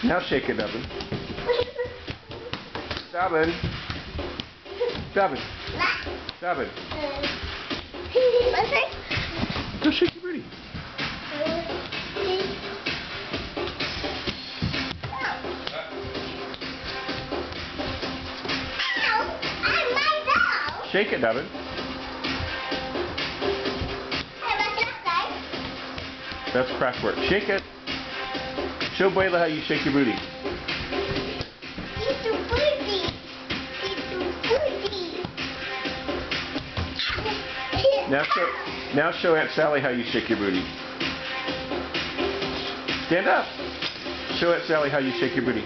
Now shake it, Dubbin. Dubbin. Dubbin. Dubbin. Go shake your booty. Shake it, Dubbin. That's craft work. Shake it. Show Beulah how you shake your booty. Now show Aunt Sally how you shake your booty. Stand up. Show Aunt Sally how you shake your booty.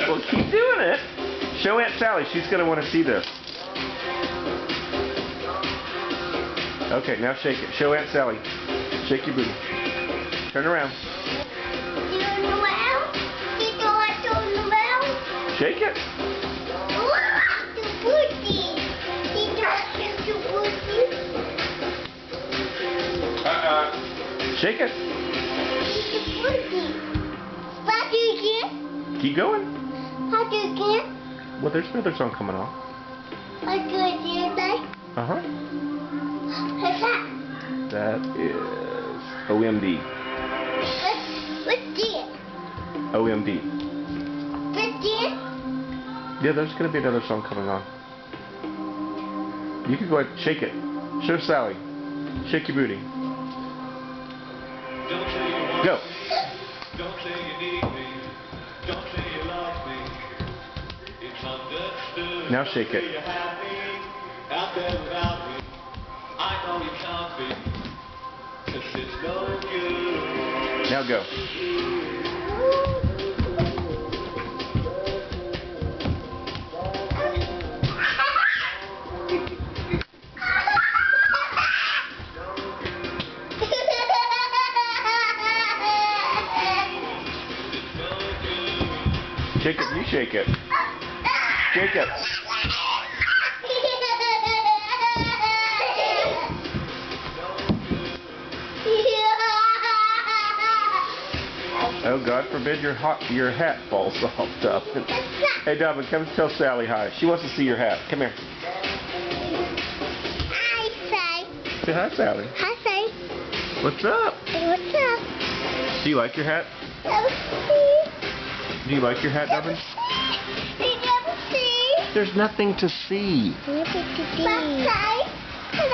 Well, keep doing it. Show Aunt Sally. She's going to want to see this. Okay, now shake it. Show Aunt Sally. Shake your booty. Turn around. Shake it. Shake it. Keep going. Well, there's another song coming on. Uh-huh. That is OMD. What's this? OMD. What's this? Yeah, there's going to be another song coming on. You can go ahead and shake it. Show Sally. Shake your booty. Go. Don't say you need me. Don't say you love me. It's understood. Now shake it. You're happy out there without me. I know you can't be. 'Cause it's no good. Now go. Shake it. You shake it. Shake it. Oh, God forbid your hat falls off, Dubbin. Hey, Dubbin, come tell Sally hi. She wants to see your hat. Come here. Hi, Sai. Say hi, Sally. Hi, Sai. What's up? What's up? Do you like your hat? Do you like your hat, Dubbin? There's nothing to see. Nothing to see.